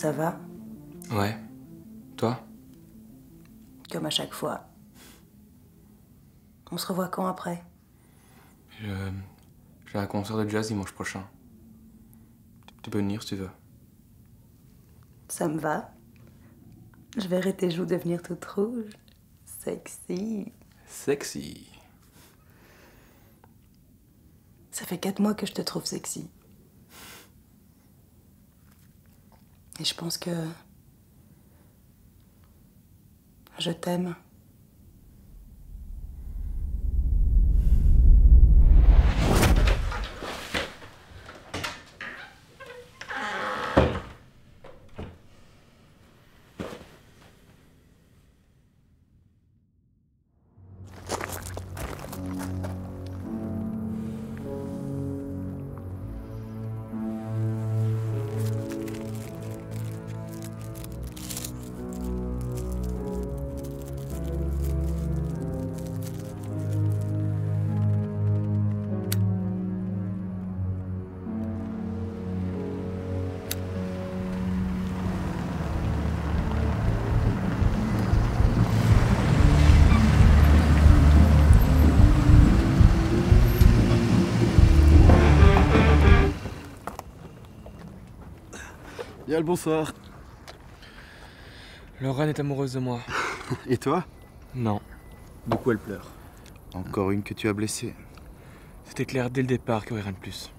Ça va? Ouais. Toi? Comme à chaque fois. On se revoit quand après? J'ai un concert de jazz dimanche prochain. Tu peux venir si tu veux. Ça me va. Je verrai tes joues devenir toutes rouges. Sexy. Sexy. Ça fait 4 mois que je te trouve sexy. Et je pense que... je t'aime. Bien le bonsoir. Lorraine est amoureuse de moi. Et toi? Non. Du coup, elle pleure. Encore une que tu as blessée. C'était clair dès le départ qu'il n'y aurait rien de plus.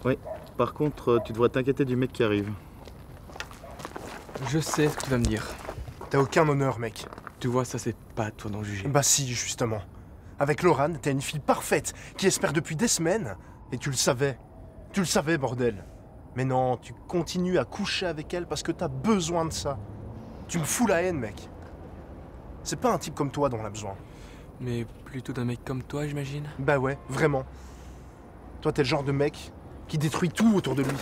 Oui. Par contre, tu devrais t'inquiéter du mec qui arrive. Je sais ce que tu vas me dire. T'as aucun honneur, mec. Tu vois, ça, c'est pas à toi d'en juger. Bah si, justement. Avec Laurane, t'es une fille parfaite, qui espère depuis des semaines. Et tu le savais. Tu le savais, bordel. Mais non, tu continues à coucher avec elle parce que t'as besoin de ça. Tu me fous la haine, mec. C'est pas un type comme toi dont on a besoin. Mais plutôt d'un mec comme toi, j'imagine. Bah ouais, vraiment. Toi, t'es le genre de mec qui détruit tout autour de lui.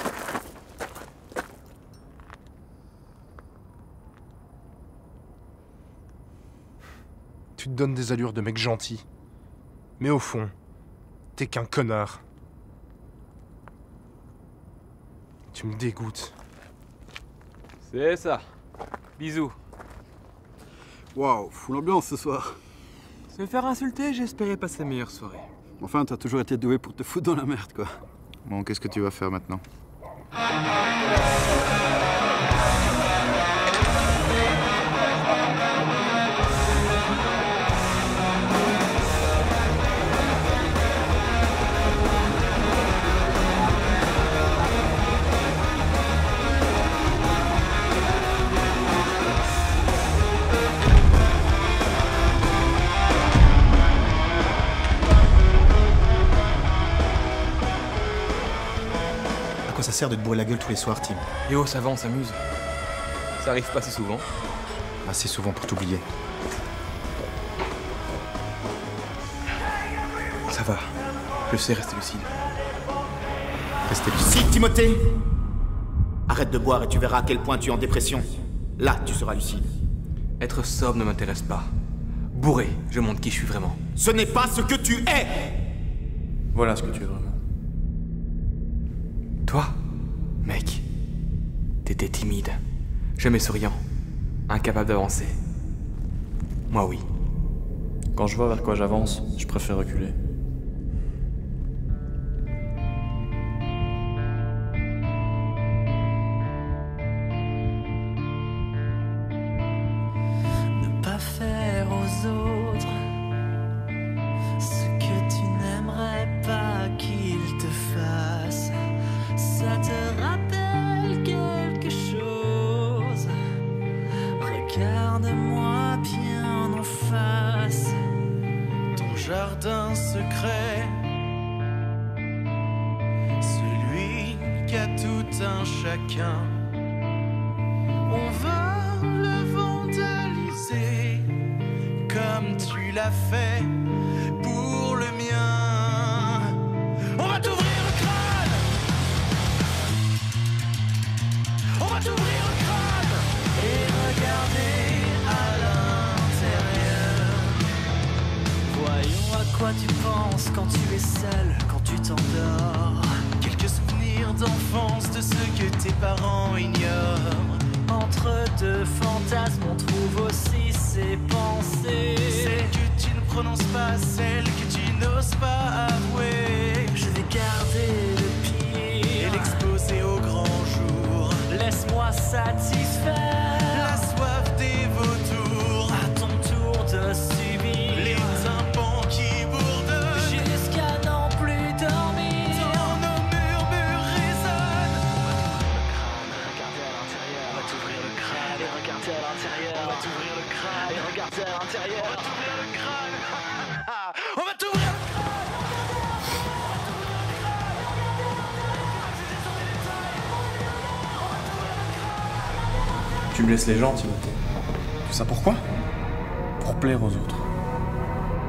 Tu te donnes des allures de mec gentil. Mais au fond, t'es qu'un connard. Tu me dégoûtes. C'est ça. Bisous. Waouh, fou l'ambiance ce soir. Se faire insulter, j'espérais passer la meilleure soirée. Enfin, t'as toujours été doué pour te foutre dans la merde, quoi. Bon, qu'est-ce que tu vas faire maintenant? À quoi ça sert de te bourrer la gueule tous les soirs, Tim? Et oh, ça va, on s'amuse. Ça arrive pas si souvent. Assez souvent pour t'oublier. Ça va. Je sais rester lucide. Restez lucide, Timothée! Arrête de boire et tu verras à quel point tu es en dépression. Là, tu seras lucide. Être sobre ne m'intéresse pas. Bourré, je montre qui je suis vraiment. Ce n'est pas ce que tu es! Voilà ce que tu es vraiment. Toi, mec, t'étais timide, jamais souriant, incapable d'avancer. Moi, oui. Quand je vois vers quoi j'avance, je préfère reculer. Ne pas faire aux autres ce que tu n'aimerais pas qu'ils te fassent. Ça te rappelle quelque chose? Regarde-moi bien en face. Ton jardin secret, celui qu'a tout un chacun. On va le vandaliser comme tu l'as fait pour le mien. On va t'ouvrir le crâne. On va t'ouvrir le crâne et regarder à l'intérieur. Voyons à quoi tu penses quand tu es seul, quand tu t'endors. Quelques souvenirs souvenirs d'enfance, de ce que tes parents ignorent. Entre deux fantasmes, on trouve aussi ses pensées. Celles que tu ne prononces pas, celles que tu n'oses pas avouer. Je vais garder le pire et l'exposer au grand jour. Laisse-moi satisfaire la soif des vautours. À ton tour de subir les tympans qui bourdonnent jusqu'à n'en plus dormir. Dans nos murmures résonnent. On va t'ouvrir le crâne et regarder à l'intérieur. On va t'ouvrir le crâne et regarder à l'intérieur. On va t'ouvrir le crâne. On va t'ouvrir. Tu blesses les gens, Timothée. Tu sais pourquoi? Pour plaire aux autres.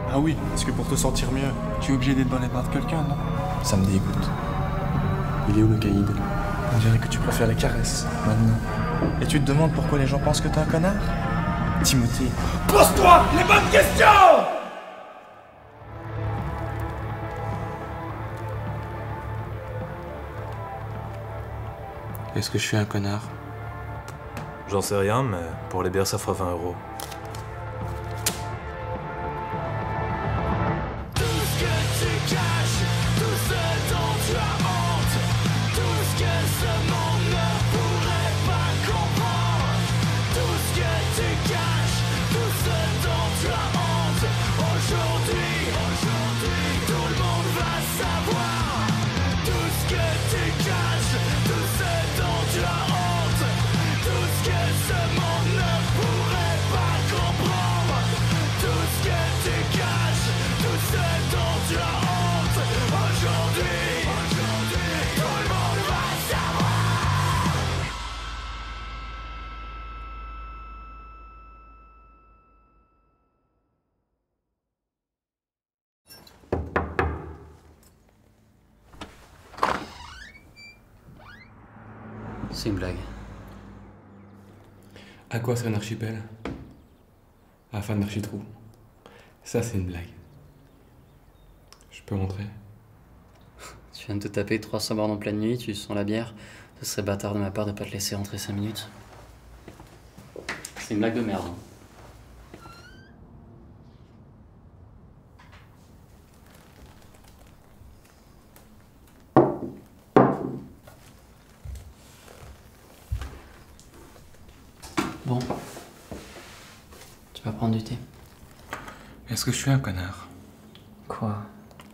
Ah oui, parce que pour te sentir mieux, tu es obligé d'être dans les bras de quelqu'un, non? Ça me dégoûte. Il est où le caïd? On dirait que tu préfères les caresses, maintenant. Et tu te demandes pourquoi les gens pensent que t'es un connard? Timothée, pose-toi les bonnes questions! Est-ce que je suis un connard? J'en sais rien, mais pour les bières, ça fera 20 €. Tout ce que tu caches, tout ce dont tu as honte, tout ce que ce monde ne pourrait pas comprendre. Tout ce que tu caches, tout ce dont tu as honte. Aujourd'hui, tout le monde va savoir. Tout ce que tu caches, tout ce dont tu as honte. Tout ce que ce monde ne pourrait pas comprendre. Tout ce que tu caches, tout ce dont tu as honte. Aujourd'hui, tout le monde va savoir. C'est une blague. À quoi sert un archipel? À la fin d'Architrou. Ça, c'est une blague. Je peux rentrer? Tu viens de te taper 300 bornes en pleine nuit, tu sens la bière. Ce serait bâtard de ma part de pas te laisser rentrer 5 minutes. C'est une blague de merde. Bon. Tu vas prendre du thé. Est-ce que je suis un connard? Quoi?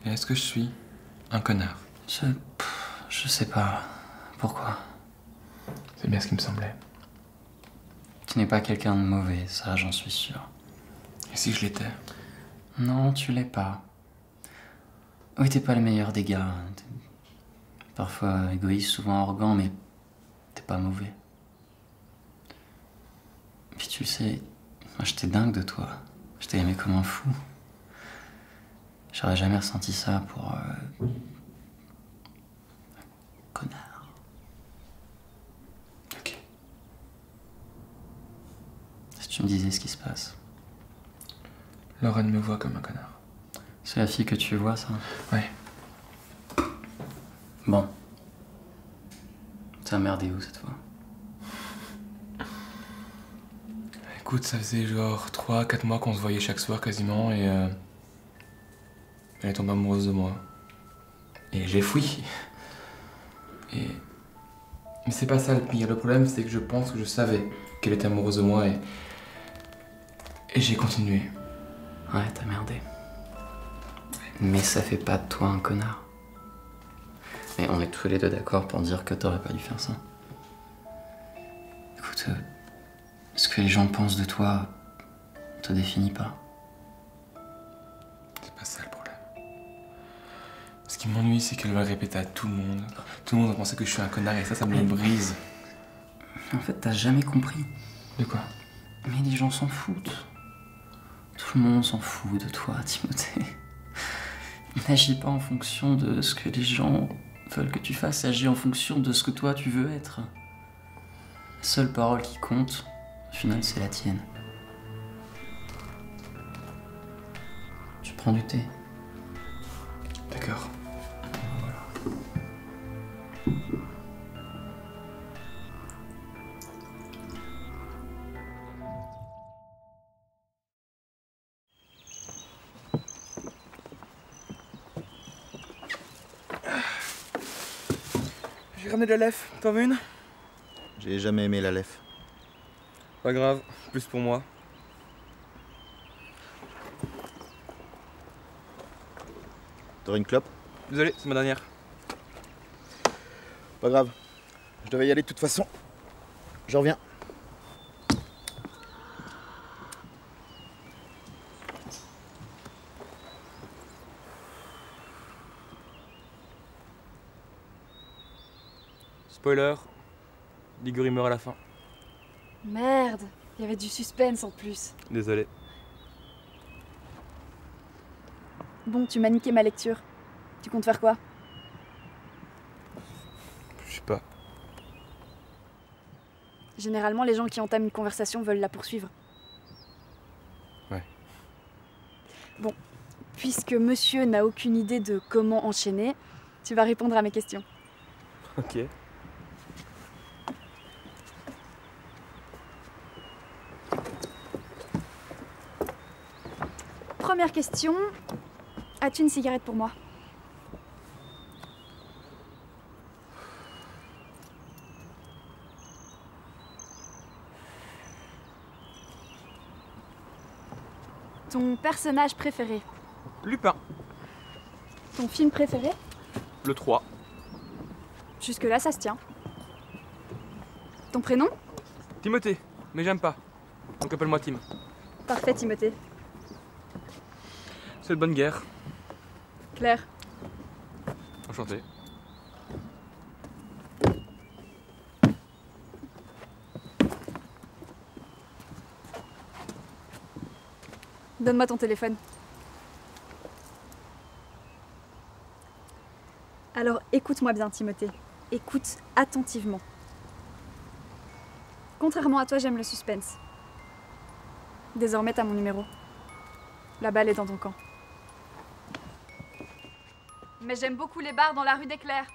Est-ce que je suis un connard? Je sais pas. Pourquoi? C'est bien ce qui me semblait. Tu n'es pas quelqu'un de mauvais, ça j'en suis sûr. Et si je l'étais? Non, tu l'es pas. Oui, t'es pas le meilleur des gars. T'es parfois égoïste, souvent arrogant, mais t'es pas mauvais. Puis tu le sais, moi j'étais dingue de toi. Je t'ai aimé comme un fou. J'aurais jamais ressenti ça pour... un connard. Ok. Si tu me disais ce qui se passe. Lauren me voit comme un connard. C'est la fille que tu vois, ça? Ouais. Bon. T'es emmerdé où cette fois? Écoute, ça faisait genre 3-4 mois qu'on se voyait chaque soir quasiment et elle est tombée amoureuse de moi. Et j'ai fui. Mais c'est pas ça le pire. Le problème, c'est que je pense que je savais qu'elle était amoureuse de moi et j'ai continué. Ouais, t'as merdé. Mais ça fait pas de toi un connard. Mais on est tous les deux d'accord pour dire que t'aurais pas dû faire ça. Écoute, ce que les gens pensent de toi te définit pas. C'est pas ça le problème. Ce qui m'ennuie, c'est qu'elle va le répéter à tout le monde. Tout le monde va penser que je suis un connard et ça me brise. En fait, t'as jamais compris. De quoi? Mais les gens s'en foutent. Tout le monde s'en fout de toi, Timothée. N'agis pas en fonction de ce que les gens veulent que tu fasses, agis en fonction de ce que toi tu veux être. La seule parole qui compte, au final, c'est la tienne. Tu prends du thé? D'accord. Voilà. J'ai ramené de la lef, t'en veux une? J'ai jamais aimé la lef. Pas grave, plus pour moi. T'aurais une clope? Désolé, c'est ma dernière. Pas grave. Je devais y aller de toute façon. Je reviens. Spoiler, Liguri meurt à la fin. Merde, il y avait du suspense en plus. Désolé. Bon, tu m'as niqué ma lecture. Tu comptes faire quoi? Je sais pas. Généralement, les gens qui entament une conversation veulent la poursuivre. Ouais. Bon, puisque monsieur n'a aucune idée de comment enchaîner, tu vas répondre à mes questions. Ok. Première question, as-tu une cigarette pour moi? Ton personnage préféré? Lupin. Ton film préféré? Le 3. Jusque-là, ça se tient. Ton prénom? Timothée, mais j'aime pas. Donc appelle-moi Tim. Parfait, Timothée. C'est de bonne guerre. Claire. Enchanté. Donne-moi ton téléphone. Alors écoute-moi bien, Timothée. Écoute attentivement. Contrairement à toi, j'aime le suspense. Désormais, t'as mon numéro. La balle est dans ton camp. Mais j'aime beaucoup les bars dans la rue des Clercs.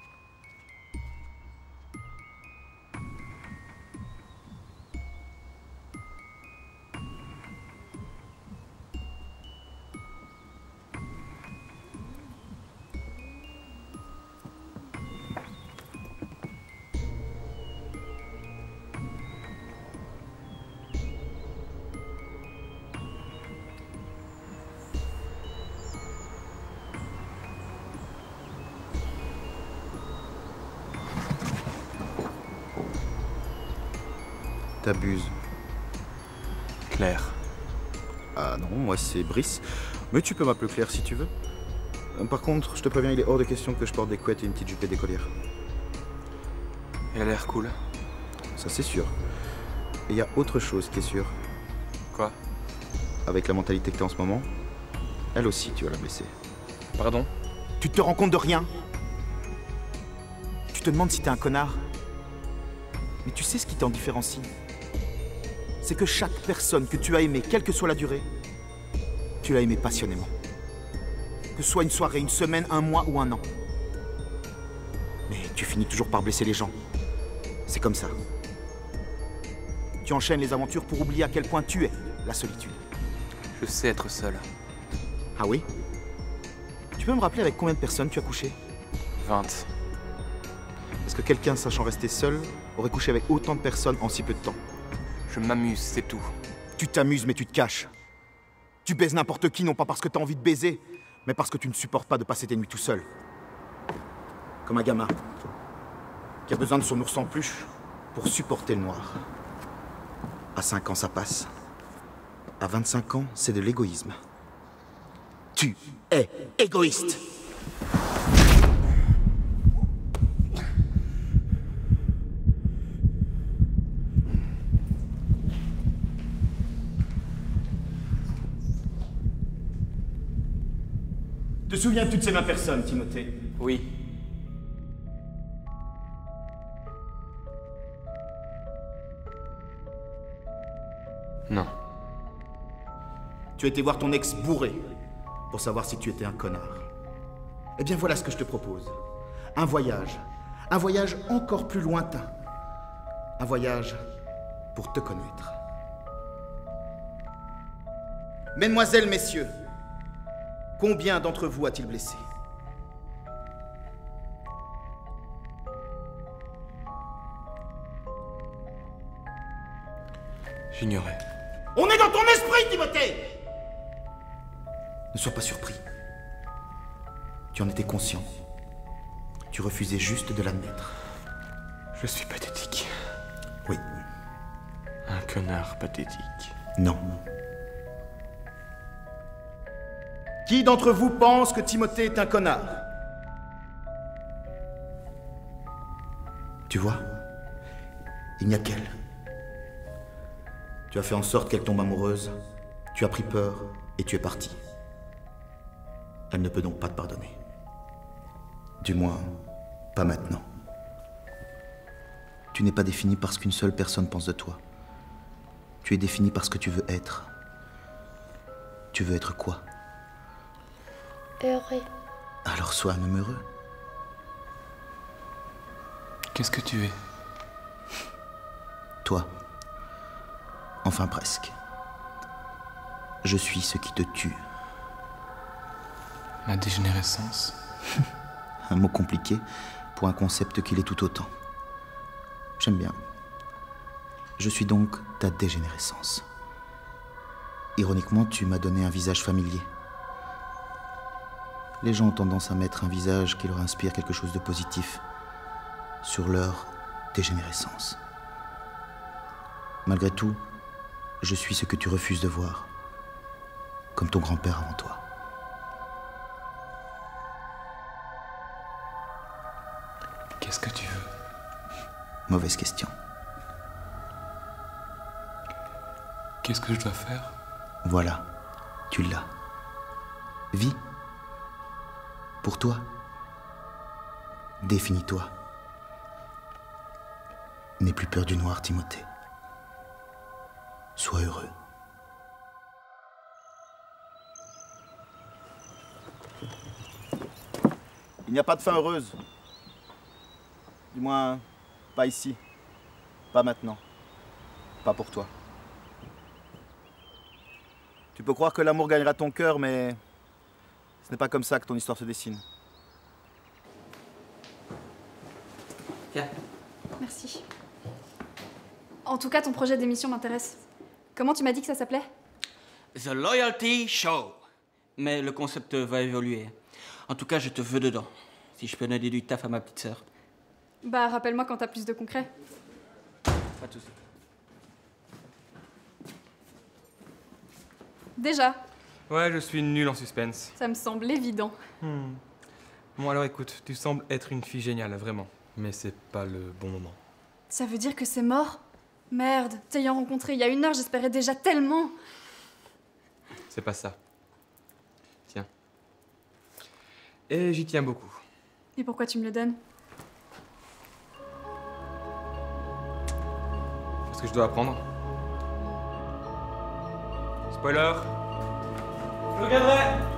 T'abuses. Claire. Ah non, moi c'est Brice. Mais tu peux m'appeler Claire si tu veux. Par contre, je te préviens, il est hors de question que je porte des couettes et une petite jupe d'écolière. Elle a l'air cool. Ça c'est sûr. Et il y a autre chose qui est sûre. Quoi? Avec la mentalité que t'as en ce moment, elle aussi tu vas la blesser. Pardon? Tu te rends compte de rien? Tu te demandes si t'es un connard? Mais tu sais ce qui t'en différencie? C'est que chaque personne que tu as aimée, quelle que soit la durée, tu l'as aimée passionnément. Que ce soit une soirée, une semaine, un mois ou un an. Mais tu finis toujours par blesser les gens. C'est comme ça. Tu enchaînes les aventures pour oublier à quel point tu es la solitude. Je sais être seul. Ah oui? Tu peux me rappeler avec combien de personnes tu as couché? 20. Est-ce que quelqu'un sachant rester seul aurait couché avec autant de personnes en si peu de temps? Je m'amuse, c'est tout. Tu t'amuses mais tu te caches. Tu baises n'importe qui, non pas parce que t'as envie de baiser, mais parce que tu ne supportes pas de passer tes nuits tout seul. Comme un gamin qui a besoin de son ours en peluche pour supporter le noir. À 5 ans, ça passe. À 25 ans, c'est de l'égoïsme. Tu es égoïste. Te souviens-tu de ces 20 personnes, Timothée? Oui. Non. Tu as été voir ton ex bourré pour savoir si tu étais un connard. Eh bien voilà ce que je te propose. Un voyage. Un voyage encore plus lointain. Un voyage pour te connaître. Mesdemoiselles, messieurs, combien d'entre vous a-t-il blessé? J'ignorais. On est dans ton esprit, Timothée! Ne sois pas surpris. Tu en étais conscient. Tu refusais juste de l'admettre. Je suis pathétique. Oui. Un connard pathétique. Non. Qui d'entre vous pense que Timothée est un connard? Tu vois, il n'y a qu'elle. Tu as fait en sorte qu'elle tombe amoureuse, tu as pris peur et tu es parti. Elle ne peut donc pas te pardonner. Du moins, pas maintenant. Tu n'es pas défini parce qu'une seule personne pense de toi. Tu es défini par ce que tu veux être. Tu veux être quoi? Heureux. Alors sois un homme heureux. Qu'est-ce que tu es? Toi. Enfin presque. Je suis ce qui te tue. Ma dégénérescence. Un mot compliqué pour un concept qui l'est tout autant. J'aime bien. Je suis donc ta dégénérescence. Ironiquement, tu m'as donné un visage familier. Les gens ont tendance à mettre un visage qui leur inspire quelque chose de positif sur leur dégénérescence. Malgré tout, je suis ce que tu refuses de voir, comme ton grand-père avant toi. Qu'est-ce que tu veux? Mauvaise question. Qu'est-ce que je dois faire? Voilà, tu l'as. Vis. Pour toi. Définis-toi. N'aie plus peur du noir, Timothée. Sois heureux. Il n'y a pas de fin heureuse. Du moins, pas ici. Pas maintenant. Pas pour toi. Tu peux croire que l'amour gagnera ton cœur, mais ce n'est pas comme ça que ton histoire se dessine. Tiens. Merci. En tout cas, ton projet d'émission m'intéresse. Comment tu m'as dit que ça s'appelait? The Loyalty Show. Mais le concept va évoluer. En tout cas, je te veux dedans. Si je peux donner du taf à ma petite sœur. Bah, rappelle-moi quand t'as plus de concret. Pas de soucis. Déjà, Ouais, je suis nul en suspense. ça me semble évident. Bon alors écoute, tu sembles être une fille géniale, vraiment. Mais c'est pas le bon moment. Ça veut dire que c'est mort? Merde, t'ayant rencontré il y a 1 heure, j'espérais déjà tellement. C'est pas ça. Tiens. Et j'y tiens beaucoup. Et pourquoi tu me le donnes? Parce que je dois apprendre. Spoiler. Je le garderai.